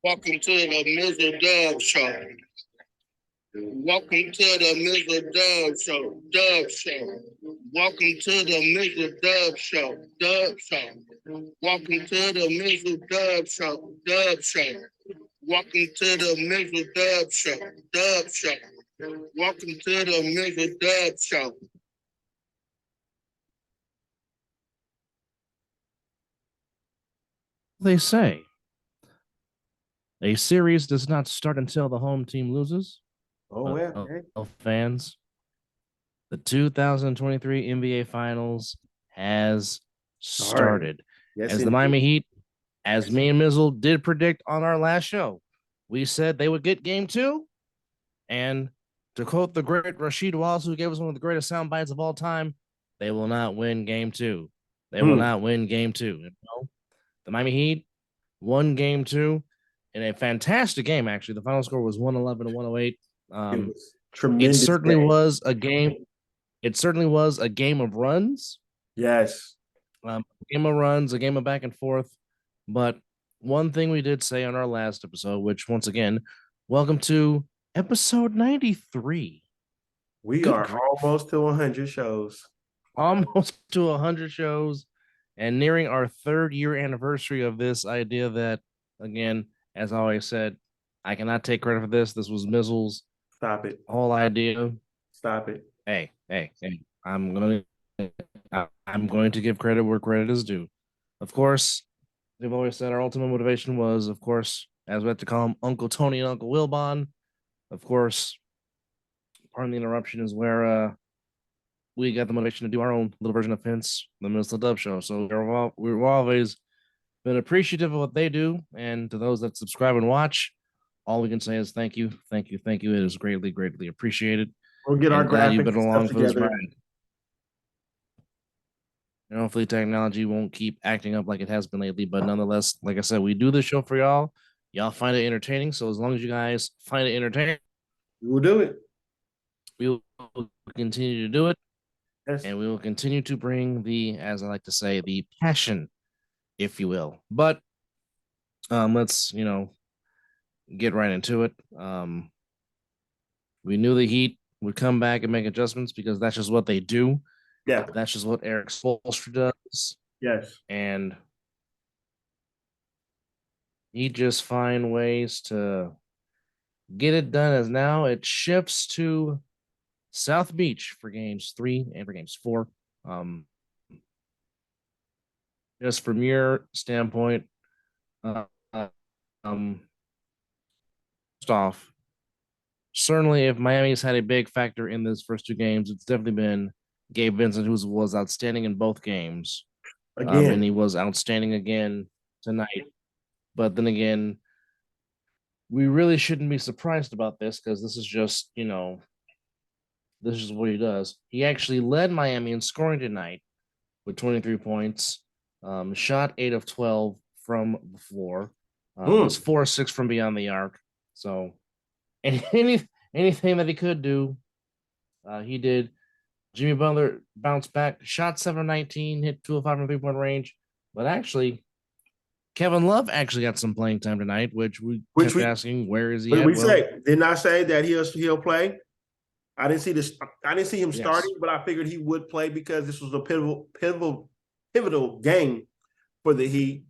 Welcome to the Mizzle Dub Show. Welcome to the Mizzle Dub Show. Dub Show. Welcome to the Mizzle Dub Show. Dub Show. Welcome to the Mizzle Dub Show. Dub Show. Welcome to the Mizzle Dub Show. Dub Show. Welcome to the Mizzle Dub Show. They say a series does not start until the home team loses. Oh, yeah. Fans, the 2023 NBA Finals has started. Yes, as the Miami Heat, as me and Mizzle did predict on our last show, we said they would get game 2. And to quote the great Rasheed Wallace, who gave us one of the greatest sound bites of all time, they will not win game 2. They will not win game 2. You know? The Miami Heat won game 2 in a fantastic game, actually. The final score was 111 to 108. It was tremendous. It certainly was a game. It certainly was a game of runs. Yes. A game of runs, a game of back and forth. But one thing we did say on our last episode, which once again, welcome to episode 93. We are almost to 100 shows. Almost to 100 shows. And nearing our 3rd year anniversary of this idea that, again, as I always said, I cannot take credit for this. This was Mizzle's whole idea. Stop it. Hey. I'm going to give credit where credit is due. Of course, they've always said our ultimate motivation was, of course, as we have to call them, Uncle Tony and Uncle Wilbon. Of course, pardon the interruption, is where we got the motivation to do our own little version of Vince, the Mizzle Dub Show. So we've always been appreciative of what they do. And to those that subscribe and watch, all we can say is thank you. Thank you. Thank you. It is greatly, greatly appreciated. We'll get our glad you've graphics been along for this together. ride. And hopefully technology won't keep acting up like it has been lately. But nonetheless, like I said, we do this show for y'all. Y'all find it entertaining. So as long as you guys find it entertaining, we'll do it. We will continue to do it. Yes. And we will continue to bring the, as I like to say, the passion, if you will. But let's, get right into it. We knew the Heat would come back and make adjustments because that's just what they do. Yeah. That's just what Eric Spoelstra does. Yes. And he just find ways to get it done, as now it shifts to South Beach for games 3 and for games 4. Just from your standpoint, first off, certainly if Miami's had a big factor in these first 2 games, it's definitely been Gabe Vincent, who was outstanding in both games. Again. And he was outstanding again tonight. But then again, we really shouldn't be surprised about this because this is just, this is what he does. He actually led Miami in scoring tonight with 23 points, shot 8 of 12 from the floor, was 4 of 6 from beyond the arc. So anything that he could do, he did. Jimmy Butler bounced back, shot 7 of 19, hit 2 of 5 from 3-point range. But actually, Kevin Love actually got some playing time tonight, which we kept asking, where is he at? Didn't I say that he'll play? I didn't see this. I didn't see him starting, but I figured he would play because this was a pivotal game for the Heat,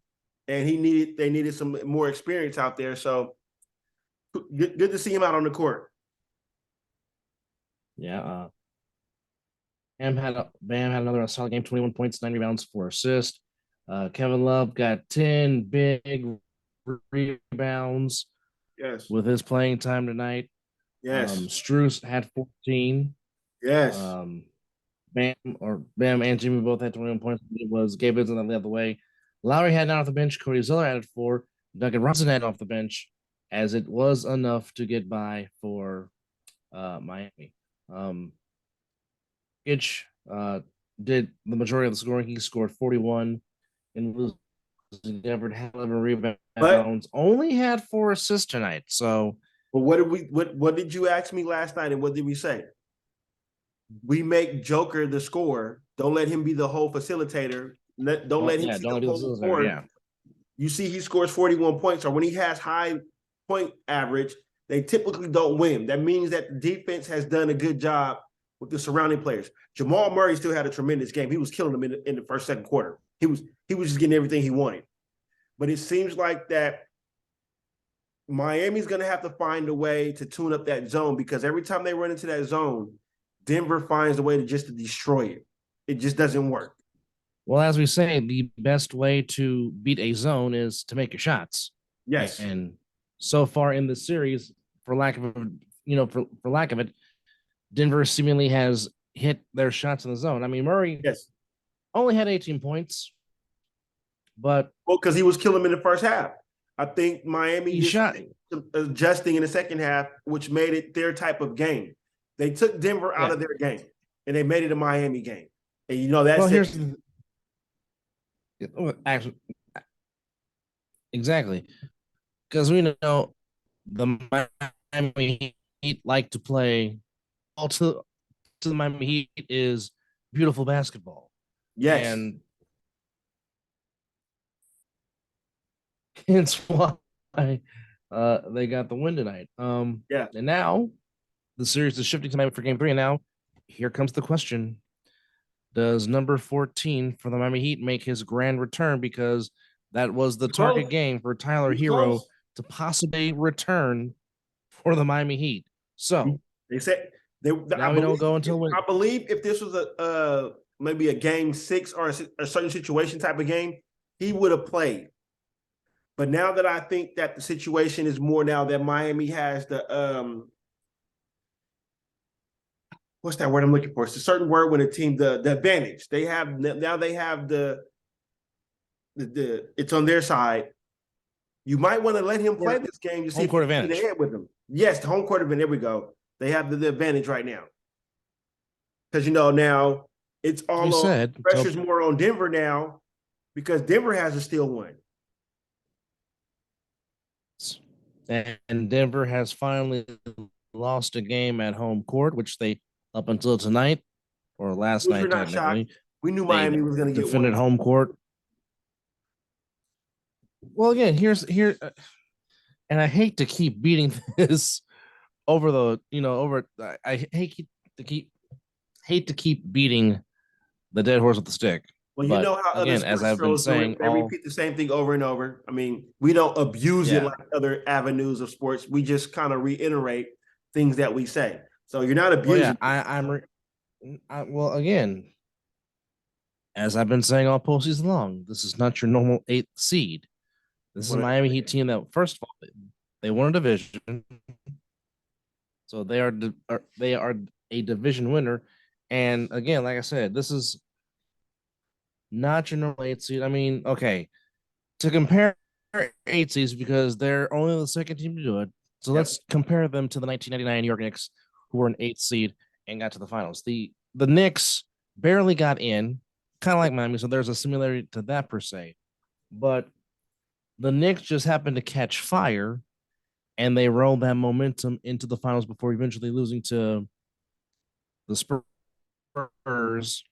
and they needed some more experience out there. So good to see him out on the court. Yeah. Bam had another solid game, 21 points, 9 rebounds, 4 assists. Kevin Love got 10 big rebounds. Yes. With his playing time tonight. Yes. Strus had 14. Yes. Bam and Jimmy both had 21 points. It was Gabe Vincent that led the way. Lowry had 9 off the bench. Cody Zeller added 4. Duncan Robinson had off the bench, as it was enough to get by for Miami. Itch did the majority of the scoring. He scored 41 and Denver had 11 rebounds. Only had 4 assists tonight. So, but what did you ask me last night, and what did we say? We make Joker the scorer. Don't let him be the whole facilitator. Don't let him see the whole score. Yeah. you see he scores 41 points, or when he has high point average, they typically don't win. That means that the defense has done a good job with the surrounding players. Jamal Murray still had a tremendous game. He was killing them in the first, second quarter. He was just getting everything he wanted. But it seems like that Miami's going to have to find a way to tune up that zone, because every time they run into that zone, Denver finds a way to destroy it. It just doesn't work. Well, as we say, the best way to beat a zone is to make your shots. Yes. And so far in the series, for lack of it, Denver seemingly has hit their shots in the zone. I mean, Murray only had 18 points, but because he was killing them in the first half. I think Miami shot adjusting in the second half, which made it their type of game. They took Denver out of their game, and they made it a Miami game. And you know that's actually exactly, because we know the Miami Heat like to play all to the Miami Heat is beautiful basketball. Yes. And hence why they got the win tonight. And now the series is shifting tonight for game 3. And now here comes the question. Does number 14 for the Miami Heat make his grand return? Because that was the target game for Tyler Hero to possibly return for the Miami Heat. So they said now we don't go until I believe if this was a maybe a game 6 or a certain situation type of game, he would have played. But now that I think that the situation is more now that Miami has the what's that word I'm looking for? It's a certain word when a team the advantage. They have the it's on their side. You might want to let him play this game to see if you can get ahead with him. Yes, the home court advantage. There we go. They have the advantage right now. Because now it's all on pressure's more on Denver now, because Denver has a steal one. And Denver has finally lost a game at home court, which they, up until tonight or last night, technically, we knew Miami was going to get defended home court. Well, again, here, and I hate to keep beating this over I hate to keep beating the dead horse with the stick. Well, you know how again, as I've been saying, they repeat the same thing over and over. I mean, we don't abuse it like other avenues of sports. We just kind of reiterate things that we say. So you're not abusing. Well, again, as I've been saying all postseason long, this is not your normal 8th seed. This is a Miami Heat team that, first of all, they won a division, so they are a division winner. And again, like I said, this is not your normal 8th seed. I mean, okay, to compare 8 seeds, because they're only the second team to do it. So let's compare them to the 1999 New York Knicks, who were an 8th seed and got to the finals. The Knicks barely got in, kind of like Miami, so there's a similarity to that per se. But the Knicks just happened to catch fire, and they rolled that momentum into the finals before eventually losing to the Spurs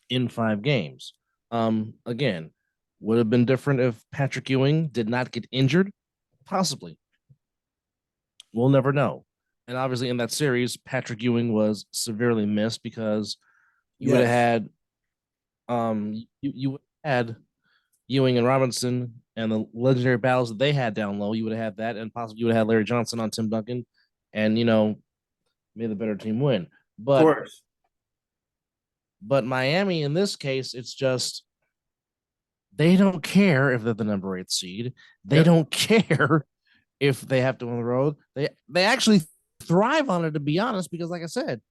in 5 games. Again, would have been different if Patrick Ewing did not get injured? Possibly. We'll never know. And obviously in that series, Patrick Ewing was severely missed, because you would have had you had Ewing and Robinson and the legendary battles that they had down low. You would have had that, and possibly you would have had Larry Johnson on Tim Duncan, and made the better team win. But, of course. But Miami, in this case, it's just they don't care if they're the number 8 seed. They don't care if they have to win the road. They actually thrive on it, to be honest, because like I said,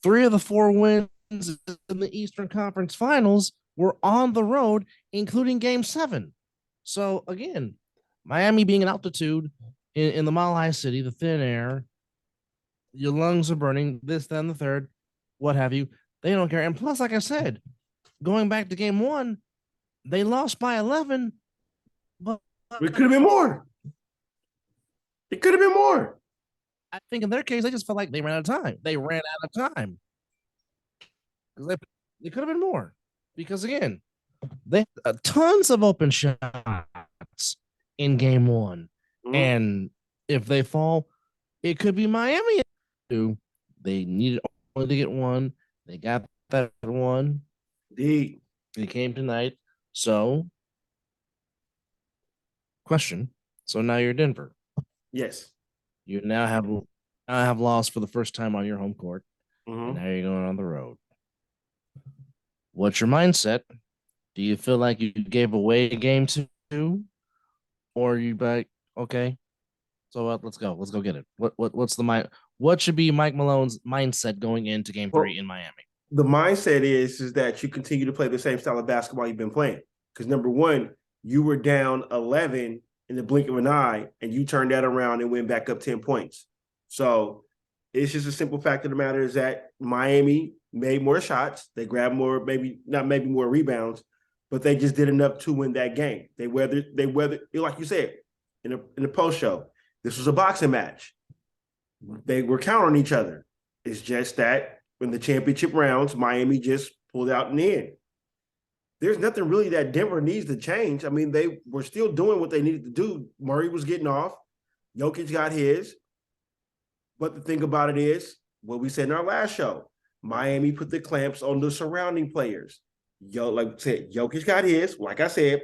3 of the 4 wins in the Eastern Conference Finals were on the road, including Game 7. So again, Miami being an altitude in the Mile High City, the thin air, your lungs are burning, this, then the third, what have you. They don't care. And plus, like I said, going back to Game 1, they lost by 11, but it could have been more. It could have been more. I think in their case, they just felt like they ran out of time. They ran out of time. Because they could have been more. Because again, They tons of open shots in game one. Mhm. And if they fall, it could be Miami. They needed only to get one. They got that one. Indeed. It came tonight. So, question. So now you're Denver. Yes. You now have lost for the first time on your home court, and Mhm. now you're going on the road. What's your mindset? Do you feel like you gave away game two, or you like okay? So let's go. Let's go get it. What's the mind? What should be Mike Malone's mindset going into game Well, three in Miami? the mindset is that you continue to play the same style of basketball you've been playing. Because number one, you were down 11 in the blink of an eye, and you turned that around and went back up 10 points. So it's just a simple fact of the matter is that Miami made more shots. They grabbed more, maybe more rebounds, but they just did enough to win that game. They weathered, like you said, in the post show. This was a boxing match. They were countering each other. It's just that in the championship rounds, Miami just pulled out in the end. There's nothing really that Denver needs to change. I mean, they were still doing what they needed to do. Murray was getting off. Jokic got his. But the thing about it is, what we said in our last show, Miami put the clamps on the surrounding players. Like I said, Jokic got his. Like I said,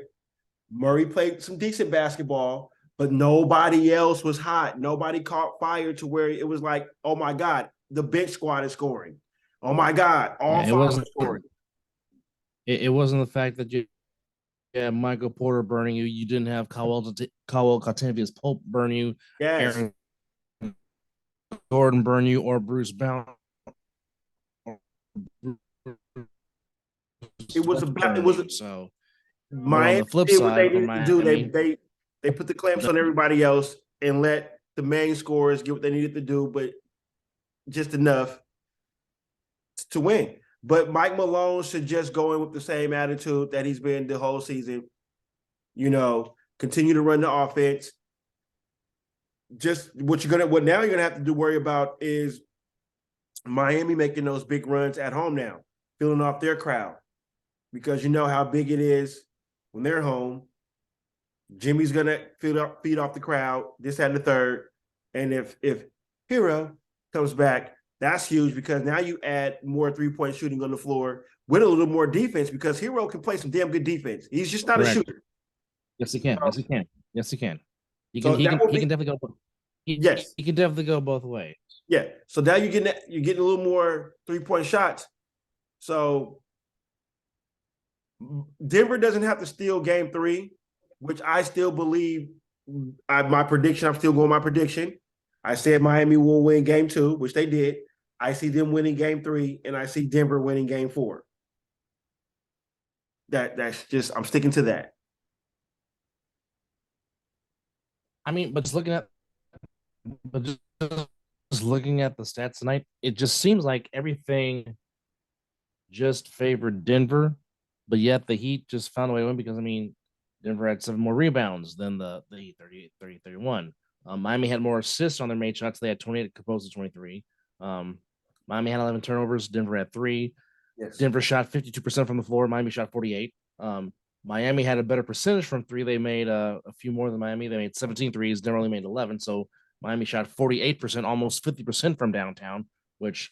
Murray played some decent basketball, but nobody else was hot. Nobody caught fire to where it was like, oh my God, the bench squad is scoring. Oh my God, all Yeah, it five are wasn't. scoring. It wasn't the fact that you had Michael Porter burning you. You didn't have Caldwell Octavius Pope burn you. Yes. Aaron Gordon burn you, or Bruce Brown. It was So. But on Miami the flip did what they side for needed to do. Miami, They put the clamps on everybody else and let the main scorers get what they needed to do, but just enough to win. But Mike Malone should just go in with the same attitude that he's been the whole season. Continue to run the offense. Just what now you're gonna have to do worry about is Miami making those big runs at home now, filling off their crowd. Because you know how big it is when they're home. Jimmy's gonna feed off the crowd, this, that, and the third. And if Hero comes back, that's huge because now you add more 3-point shooting on the floor with a little more defense because Hero can play some damn good defense. He's just not a shooter. Yes, he can. Yes, he can. Yes, he can. He So can definitely go. Yes. He can definitely go both ways. Yeah. So now you're getting a little more 3-point shots. So Denver doesn't have to steal game 3, which I still believe. My prediction, I'm still going my prediction. I said Miami will win game 2, which they did. I see them winning game 3, and I see Denver winning game 4. That's just, I'm sticking to that. I mean, but just looking at the stats tonight, it just seems like everything just favored Denver, but yet the Heat just found a way to win because, I mean, Denver had 7 more rebounds than the Heat, 38, 30, 31. Miami had more assists on their made shots. They had 28 opposed to 23. Miami had 11 turnovers. Denver had 3. Yes. Denver shot 52% from the floor. Miami shot 48. Miami had a better percentage from 3. They made a few more than Miami. They made 17 threes. Denver only made 11. So Miami shot 48%, almost 50% from downtown, which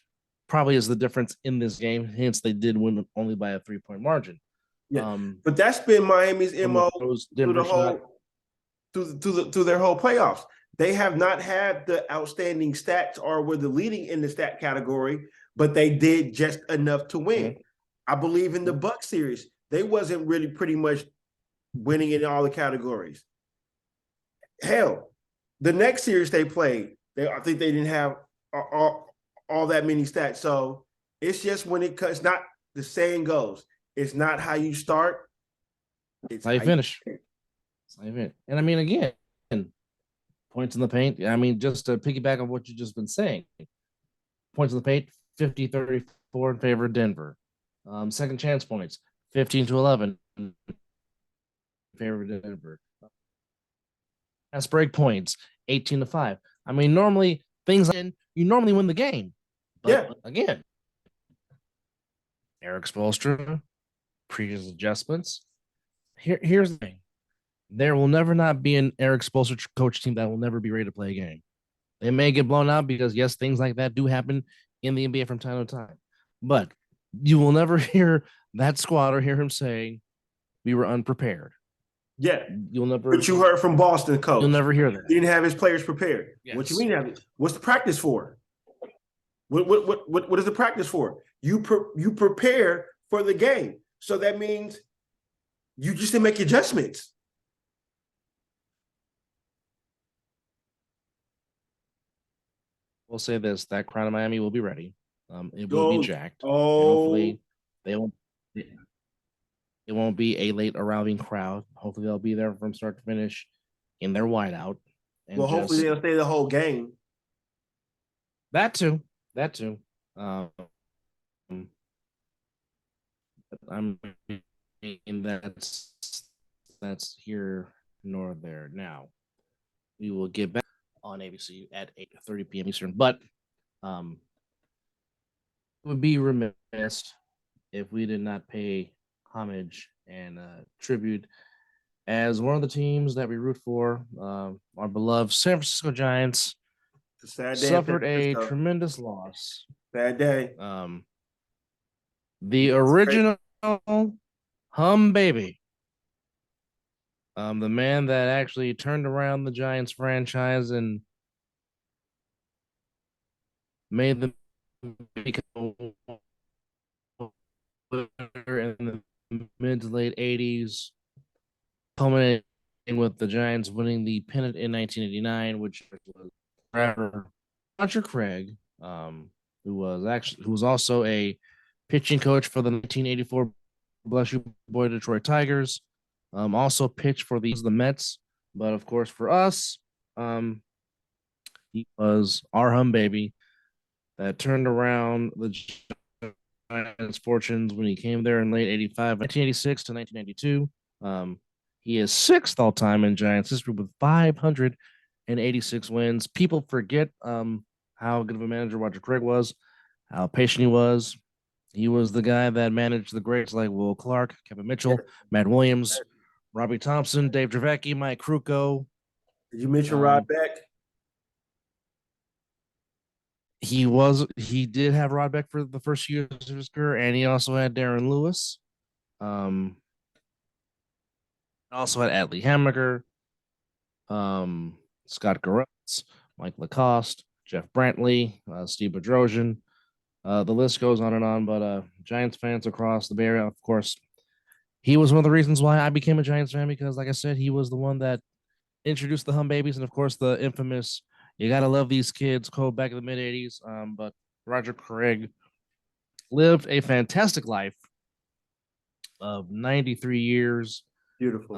probably is the difference in this game. Hence, they did win only by a 3-point margin. Yeah, but that's been Miami's MO through their whole playoffs. They have not had the outstanding stats or were the leading in the stat category, but they did just enough to win. Mm-hmm. I believe in the Bucks series, they wasn't really pretty much winning in all the categories. Hell, the next series they played, I think they didn't have all that many stats. So it's just when it's not, the saying goes, it's not how you start, it's how you finish. And I mean, again, points in the paint. I mean, just to piggyback on what you've just been saying, points in the paint, 50-34 in favor of Denver. Second chance points, 15-11 in favor of Denver. Fast break points, 18-5. I mean, normally things you normally win the game. But again, Eric Spoelstra, previous adjustments, Here's the thing. There will never not be an Eric Spoelstra coach team that will never be ready to play a game. They may get blown out because, yes, things like that do happen in the NBA from time to time. But you will never hear that squad or hear him saying, we were unprepared. Yeah. You'll never. But you heard from Boston coach. You'll never hear that. He didn't have his players prepared. Yes. What you mean? What's the practice for? What is the practice for? You prepare for the game. So that means you just didn't make adjustments. We'll say this: that Crown of Miami will be ready. It will be jacked. Oh, hopefully they won't. It won't be a late arriving crowd. Hopefully they'll be there from start to finish in their whiteout. Well, hopefully they'll stay the whole game. That too. I'm mean that's here nor there. Now we will get back on ABC at 8:30 p.m. Eastern, but it would be remiss if we did not pay homage and tribute as one of the teams that we root for, our beloved San Francisco Giants suffered a tremendous loss. Bad day. The original Hum Baby, the man that actually turned around the Giants franchise and made them become in the mid to late 80s, culminating with the Giants winning the pennant in 1989, which was Roger Craig, who was also a pitching coach for the 1984 Bless You Boy Detroit Tigers. Also pitched for the Mets, but of course for us, he was our Hum Baby that turned around the Giants' fortunes when he came there in late 1986 to 1992. He is sixth all time in Giants history with 586 wins. People forget how good of a manager Roger Craig was, how patient he was. He was the guy that managed the greats like Will Clark, Kevin Mitchell, Matt Williams, Robbie Thompson, Dave Dravecky, Mike Krukow. Did you mention Rod Beck? He did have Rod Beck for the first years of his career, and he also had Darren Lewis. Also had Adley Hammaker, Scott Garrett, Mike Lacoste, Jeff Brantley, Steve Bedrosian. The list goes on and on, but Giants fans across the Bay Area, of course, he was one of the reasons why I became a Giants fan because, like I said, he was the one that introduced the Hum Babies and, of course, the infamous "You Gotta Love These Kids" quote back in the mid 80s. But Roger Craig lived a fantastic life of 93 years. Beautiful.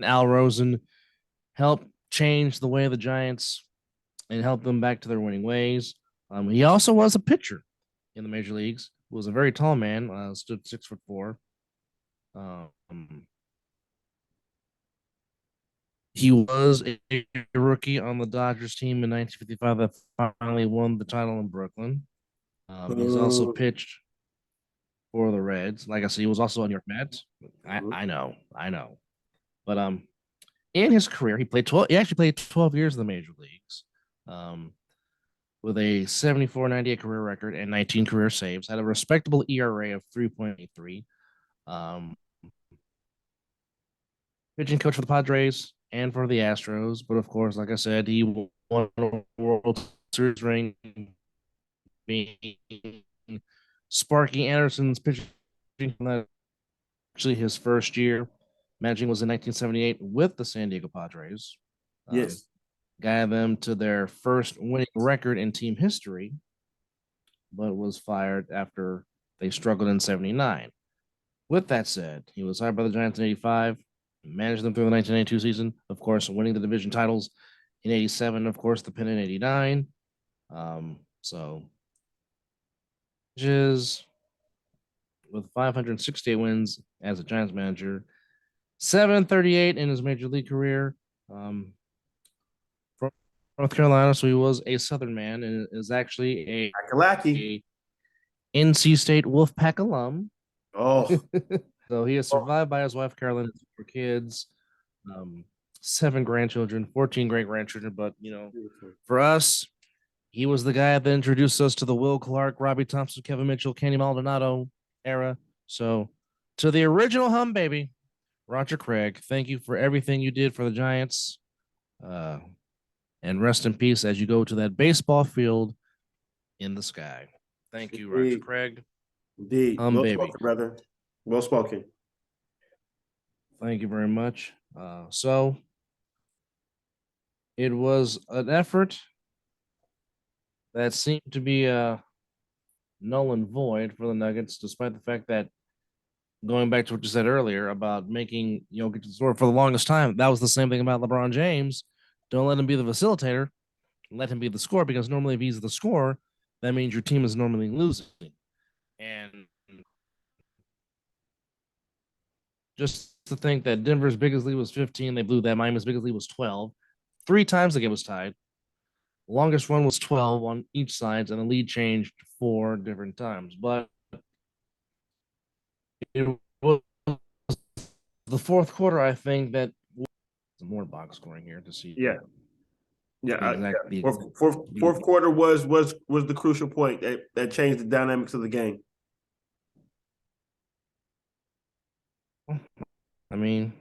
Al Rosen helped change the way the Giants and help them back to their winning ways. He also was a pitcher in the major leagues. He was a very tall man, stood 6'4". He was a rookie on the Dodgers team in 1955 that finally won the title in Brooklyn. He's also pitched for the Reds. Like I said, he was also on New York Mets. I know. But in his career, he actually played 12 years in the major leagues. With a 74-98 career record and 19 career saves, had a respectable ERA of 3.83. Pitching coach for the Padres and for the Astros, but of course, like I said, he won a World Series ring, being Sparky Anderson's pitching. Actually, his first year managing was in 1978 with the San Diego Padres. Yes. Got them to their first winning record in team history, but was fired after they struggled in 79. With that said, he was hired by the Giants in 85, managed them through the 1992 season, of course, winning the division titles in 87, of course, the pennant in 89. So, with 568 wins as a Giants manager, 738 in his major league career. From North Carolina, so he was a Southern man and is actually a NC State Wolfpack alum. Oh, So he is survived by his wife Carolyn, his 4 kids, um, 7 grandchildren, 14 great grandchildren. But for us, he was the guy that introduced us to the Will Clark, Robbie Thompson, Kevin Mitchell, Kenny Maldonado era. So to the original hum baby, Roger Craig, thank you for everything you did for the Giants. And rest in peace as you go to that baseball field in the sky. Thank you, Roger Craig. Indeed. Well spoken, brother. Well spoken. Thank you very much. So it was an effort that seemed to be null and void for the Nuggets, despite the fact that going back to what you said earlier about making Jokic score for the longest time, that was the same thing about LeBron James. Don't let him be the facilitator. Let him be the scorer, because normally if he's the scorer, that means your team is normally losing. And just to think that Denver's biggest lead was 15, they blew that. Miami's biggest lead was 12. 3 times the game was tied. The longest run was 12 on each side, and the lead changed 4 different times. But it was the fourth quarter, I think, that some more box scoring here to see. Yeah. Fourth quarter was the crucial point that changed the dynamics of the game. I mean,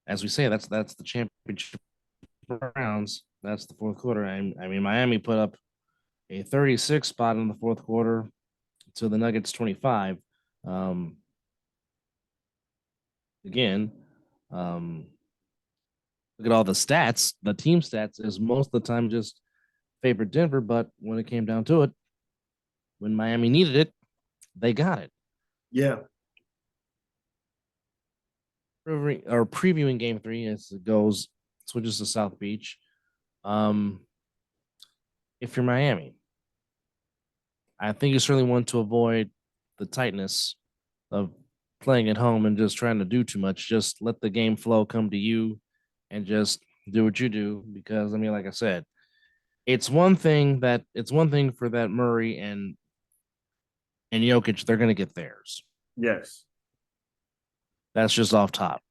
as we say, that's the championship rounds. That's the fourth quarter. I mean, Miami put up a 36 spot in the fourth quarter to the Nuggets 25. Again, look at all the stats. The team stats is most of the time just favored Denver, but when it came down to it, when Miami needed it, they got it. Yeah. Previewing game 3 as it goes, switches to South Beach. If you're Miami, I think you certainly want to avoid the tightness of playing at home and just trying to do too much. Just let the game flow come to you and just do what you do. Because I mean, like I said, it's one thing for that Murray and Jokic, they're gonna get theirs. Yes. That's just off top.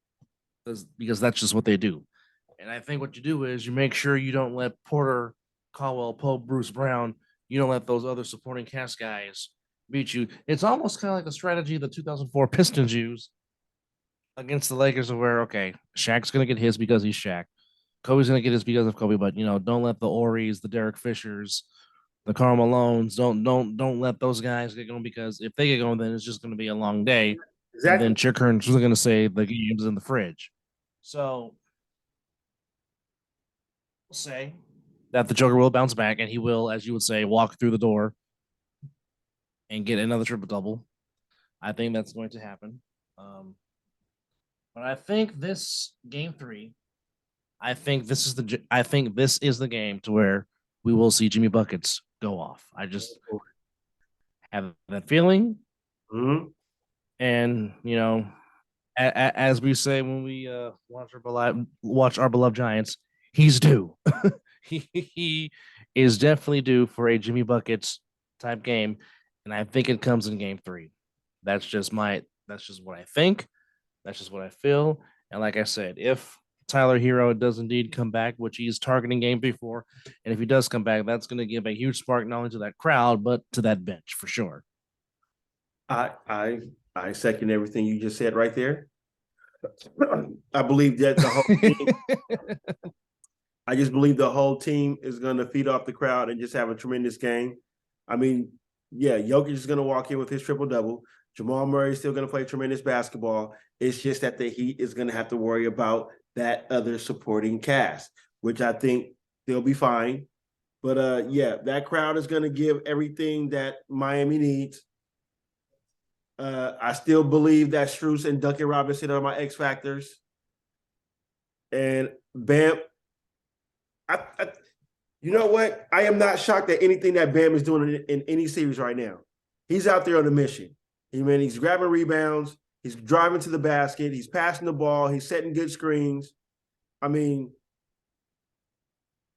Because that's just what they do. And I think what you do is you make sure you don't let Porter, Caldwell Pope, Bruce Brown, you don't let those other supporting cast guys beat you. It's almost kind of like the strategy the 2004 Pistons used against the Lakers, where, okay, Shaq's going to get his because he's Shaq. Kobe's going to get his because of Kobe, but, don't let the Ories, the Derek Fishers, the Karl Malones, don't let those guys get going, because if they get going, then it's just going to be a long day. Exactly. And then Chick Hearn's going to say the game's in the fridge. So we'll say that the Joker will bounce back, and he will, as you would say, walk through the door and get another triple double. I think that's going to happen. But I think this game 3, I think this is the game to where we will see Jimmy Buckets go off. I just have that feeling. Mm-hmm. And as we say when we watch our beloved Giants, he's due. he is definitely due for a Jimmy Buckets type game, and I think it comes in game 3. That's just what I think. That's just what I feel. And like I said, if Tyler Hero does indeed come back, which he's targeting game 3 for, and if he does come back, that's going to give a huge spark not only to that crowd but to that bench for sure. I second everything you just said right there. I believe that the whole team, I just believe the whole team is going to feed off the crowd and just have a tremendous game. I mean, yeah, Jokic is going to walk in with his triple-double. Jamal Murray is still going to play tremendous basketball. It's just that the Heat is going to have to worry about that other supporting cast, which I think they'll be fine. But, yeah, that crowd is going to give everything that Miami needs. I still believe that Strus and Duncan Robinson are my X factors. And Bam, you know what? I am not shocked at anything that Bam is doing in any series right now. He's out there on a mission. He's grabbing rebounds. He's driving to the basket. He's passing the ball. He's setting good screens. I mean,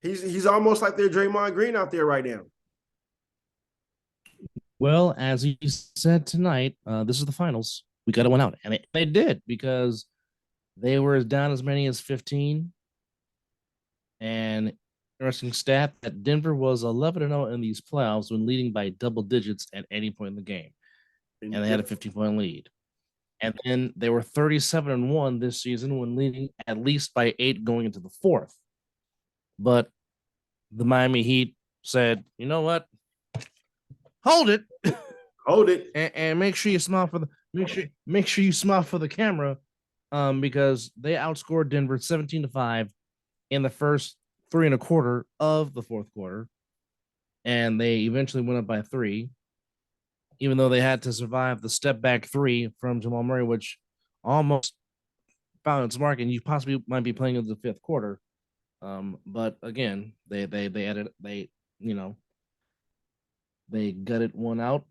he's almost like their Draymond Green out there right now. Well, as you said tonight, this is the finals. we got to win out. And they did, because they were down as many as 15. And interesting stat that Denver was 11-0 in these playoffs when leading by double digits at any point in the game. And they had a 15-point lead. And then they were 37-1 this season when leading at least by 8 going into the fourth. But the Miami Heat said, you know what? Hold it. Hold it. And make sure you smile for the make sure you smile for the camera. Because they outscored Denver 17-5 in the first 3.25 of the fourth quarter. And they eventually went up by 3, even though they had to survive the step back 3 from Jamal Murray, which almost found its mark, and you possibly might be playing into the fifth quarter. But again, they added, they gutted one out.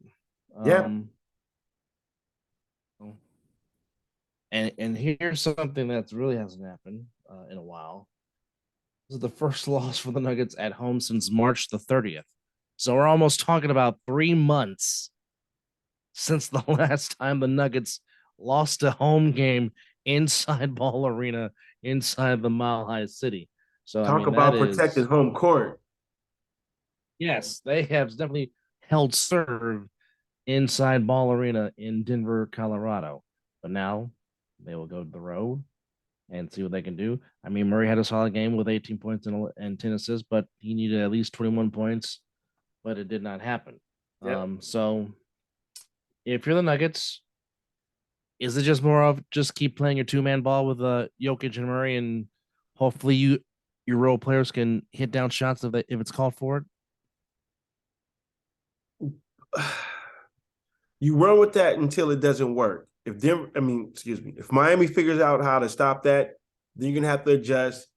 And here's something that really hasn't happened in a while. This is the first loss for the Nuggets at home since March the 30th. So we're almost talking about 3 months since the last time the Nuggets lost a home game inside Ball Arena, inside the Mile High City. So talk about protecting home court. Yes, they have definitely held serve inside Ball Arena in Denver, Colorado. But now they will go to the road and see what they can do. I mean, Murray had a solid game with 18 points and 10 assists, but he needed at least 21 points, but it did not happen. Yep. So if you're the Nuggets, is it just more of just keep playing your 2-man ball with Jokic and Murray, and hopefully your role players can hit down shots if it's called for it? You run with that until it doesn't work. If Miami figures out how to stop that, then you're gonna have to adjust.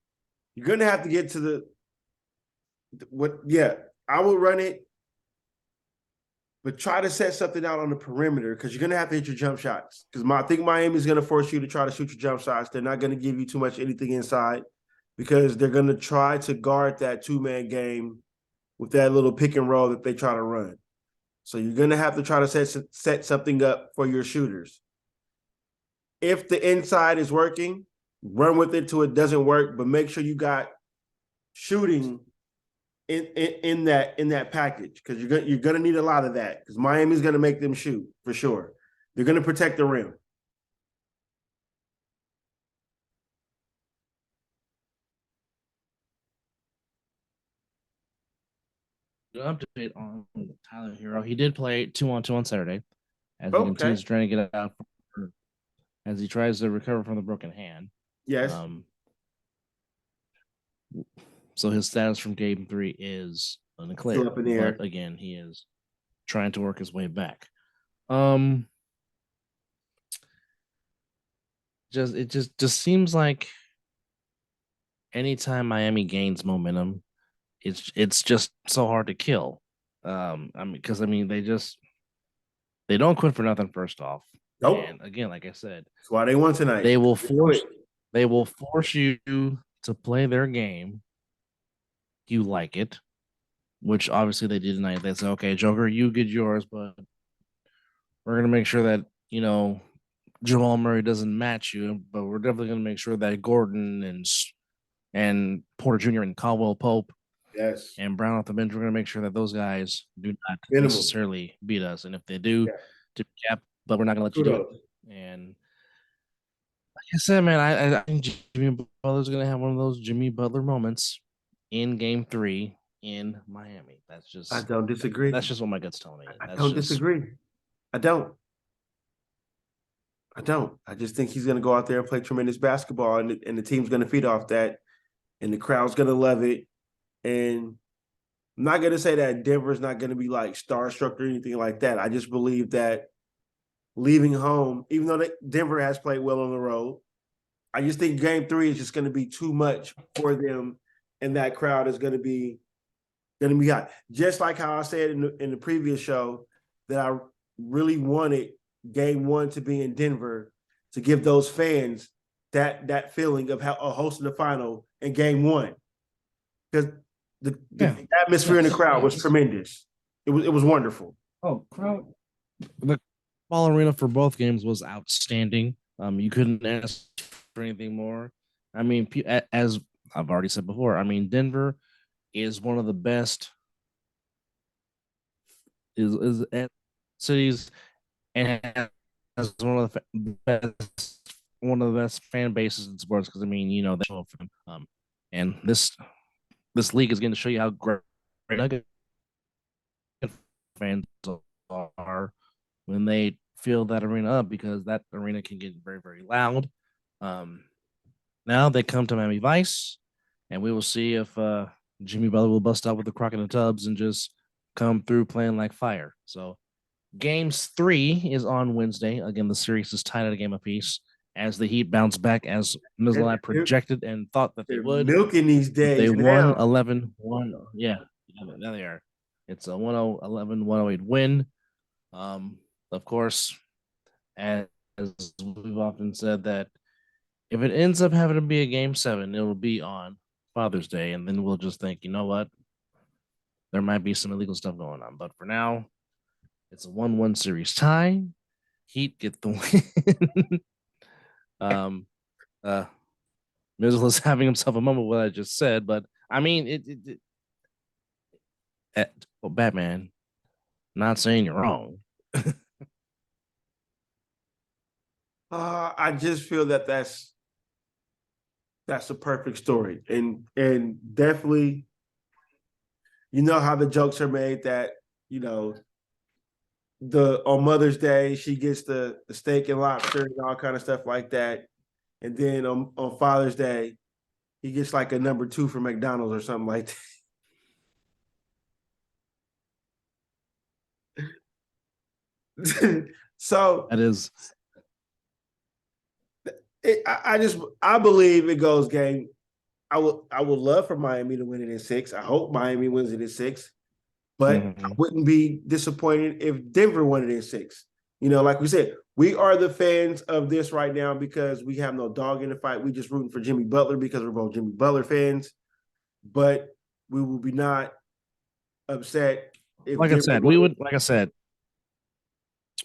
You're gonna have to get to I will run it, but try to set something out on the perimeter, because you're gonna have to hit your jump shots. Because I think Miami's gonna force you to try to shoot your jump shots. They're not gonna give you too much anything inside, because they're gonna try to guard that 2-man game with that little pick and roll that they try to run. So you're gonna have to try to set something up for your shooters. If the inside is working, run with it till it doesn't work, but make sure you got shooting in that package, because you're gonna need a lot of that, because Miami's gonna make them shoot for sure. They're gonna protect the rim. Update on Tyler Hero. He did play 2-on-2 on Saturday, as he continues trying to get out as he tries to recover from the broken hand. Yes. So his status from game 3 is unclear. Up in the air. But again, he is trying to work his way back. It just seems like anytime Miami gains momentum, it's just so hard to kill. Because they don't quit for nothing. First off, nope. And again, like I said, that's why they won tonight. They will force you to play their game. You like it, which obviously they did tonight. They said, "Okay, Joker, you get yours, but we're gonna make sure that Jamal Murray doesn't match you, but we're definitely gonna make sure that Gordon and Porter Jr. and Caldwell Pope." Yes. And Brown off the bench, we're going to make sure that those guys do not necessarily beat us. And if they do, tip cap, but we're not going to let you do it. And like I said, man, I think Jimmy Butler's going to have one of those Jimmy Butler moments in game 3 in Miami. I don't disagree. That's just what my gut's telling me. I don't disagree. I don't. I just think he's going to go out there and play tremendous basketball, and the team's going to feed off that, and the crowd's going to love it. And I'm not going to say that Denver's not going to be like starstruck or anything like that. I just believe that leaving home, even though Denver has played well on the road, I just think game 3 is just going to be too much for them, and that crowd is going to be hot. Just like how I said in the previous show that I really wanted game 1 to be in Denver to give those fans that feeling of hosting the final in game 1, because the atmosphere in the crowd was tremendous. It was wonderful. Oh, crowd! The ball arena for both games was outstanding. You couldn't ask for anything more. I mean, as I've already said before, I mean, Denver is one of the best is cities and has one of the best fan bases in sports because I mean, they show up for them. And this league is going to show you how great Nugget fans are when they fill that arena up because that arena can get very, very loud. Now they come to Miami Vice, and we will see if Jimmy Butler will bust out with the crock in the tubs and just come through playing like fire. So games 3 is on Wednesday. Again, the series is tied at a game apiece as the Heat bounce back as Mizzle and I projected and thought that they They're would. milking these They days won now. 11-1. Yeah, there they are. It's a 108 win. Of course, as we've often said that if it ends up having to be a game 7, it'll be on Father's Day, and then we'll just think, you know what? There might be some illegal stuff going on. But for now, it's a 1-1 series tie. Heat get the win. uh Mizzle is having himself a moment with what I just said, but I mean well, Batman, not saying you're wrong. I just feel that that's a perfect story, and definitely, you know how the jokes are made that the on Mother's Day she gets the steak and lobster and all kind of stuff like that, and then on Father's Day he gets like a number 2 from McDonald's or something like that. So That is I believe it goes game. I would love for Miami to win it in 6. I hope Miami wins it in 6, but I wouldn't be disappointed if Denver won it in 6. Like we said, we are the fans of this right now because we have no dog in the fight. We just rooting for Jimmy Butler because we're both Jimmy Butler fans. But we will be not upset if like I Denver said, like I said,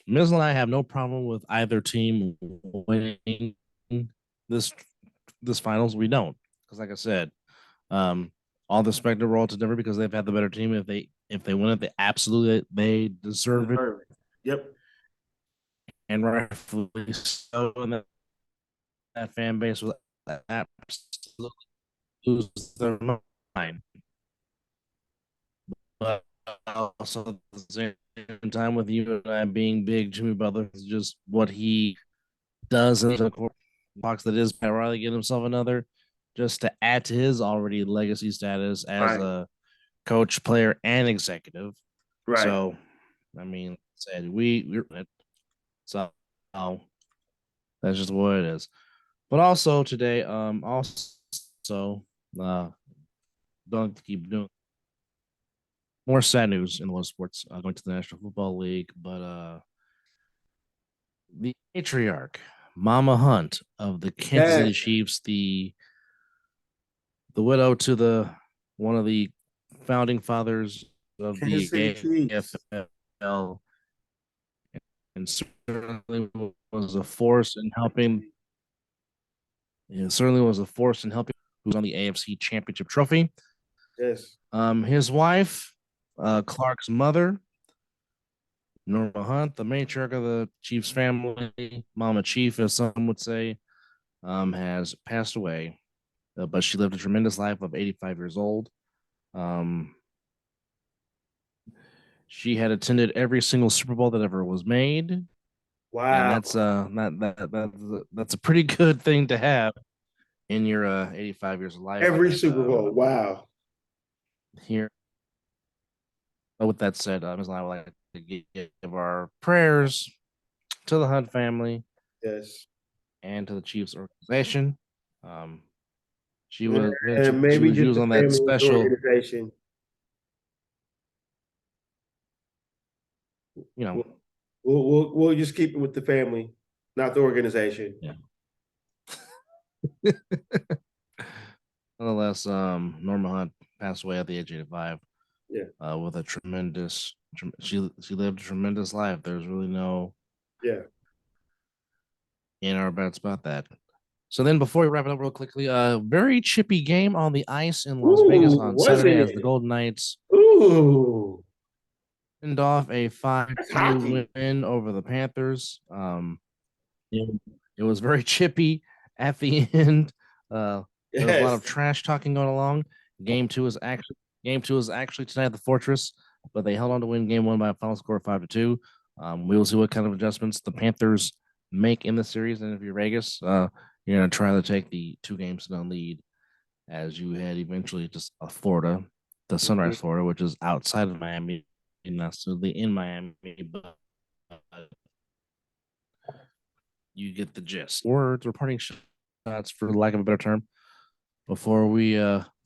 Miz and I have no problem with either team winning this finals. We don't. Because like I said, all the respect to roll to Denver because they've had the better team. If they win it, they deserve it. Yep. And rightfully so. And that fan base was absolutely lose their mind. But also at the same time, with you and I being big, Jimmy Butler is just what he does in the box that is Pat Riley get himself another just to add to his already legacy status as a coach, player, and executive. Right. So, I mean, said we're so that's just what it is. But also today, don't keep doing more sad news in the world of sports going to the National Football League, but the matriarch, Mama Hunt of the Kansas City Chiefs, the widow to the one of the founding fathers of Kansas the City Chiefs. AFL, and certainly was a force in helping. It certainly was a force in helping. Who's on the AFC Championship trophy? Yes. His wife, Clark's mother, Norma Hunt, the matriarch of the Chiefs family, Mama Chief, as some would say, has passed away. But she lived a tremendous life of 85 years old. She had attended every single Super Bowl that ever was made. Wow. And that's a pretty good thing to have in your 85 years of life. Every Super Bowl. Wow. Here. But with that said, Ms. I would like to give our prayers to the Hunt family. Yes. And to the Chiefs organization. She was on that special organization. We'll just keep it with the family, not the organization. Yeah. Nonetheless, Norma Hunt passed away at the age of 85. Yeah. With a tremendous, she lived a tremendous life. There's really no Yeah. in our bets about that. So then, before we wrap it up real quickly, a very chippy game on the ice in Las Vegas on was Saturday as the it? Golden Knights Ooh, end off a that's 5-2 hockey. win over the Panthers. It, it was very chippy at the end. There was a lot Yes. of trash talking going along. Game two is actually tonight at the Fortress, but they held on to win game one by a final score of 5-2. We will see what kind of adjustments the Panthers make in the series. And if you're Vegas, you're gonna try to take the 2 games to lead as you head eventually to Florida, the Sunrise, Florida, which is outside of Miami, and not necessarily in Miami, but you get the gist. Words or parting shots, for lack of a better term, before we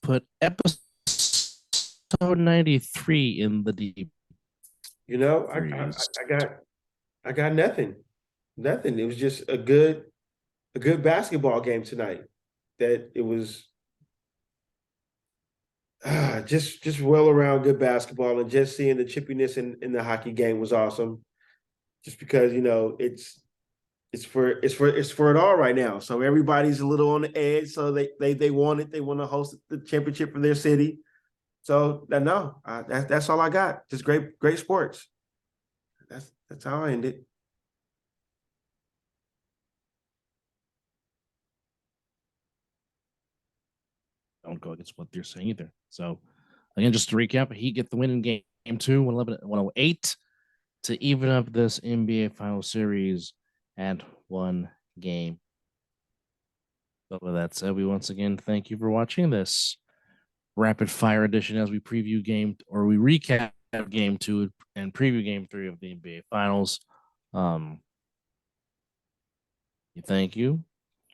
put episode 93 in the deep You know, freeze. I got nothing. Nothing. It was just a good basketball game tonight. That it was just well around good basketball, and just seeing the chippiness in the hockey game was awesome. Just because, it's for it all right now. So everybody's a little on the edge. So they want it. They want to host the championship for their city. So no, that's all I got. Just great sports. That's how I end it. Don't go against what they're saying either. So, again, just to recap, he get the win in game two, 111-108, to even up this NBA final series at 1 game. But with that said, we once again thank you for watching this rapid fire edition as we preview we recap game two and preview game three of the NBA finals. Thank you.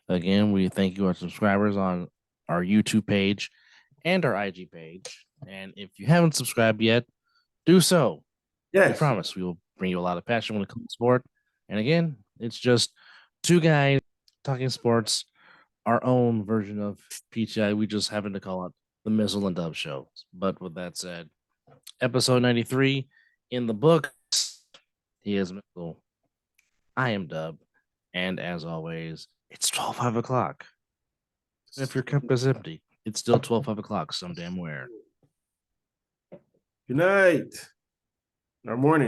Again, we thank you, our subscribers on our YouTube page and our IG page. And if you haven't subscribed yet, do so. We Yes. promise we will bring you a lot of passion when it comes to sport. And again, it's just 2 guys talking sports, our own version of PTI. We just happen to call it the Mizzle and Dub Show. But with that said, episode 93 in the books. He is Mizzle. I am Dub. And as always, it's 5 o'clock. And if your cup is empty, it's still 5 o'clock some damn where. Good night. Or morning.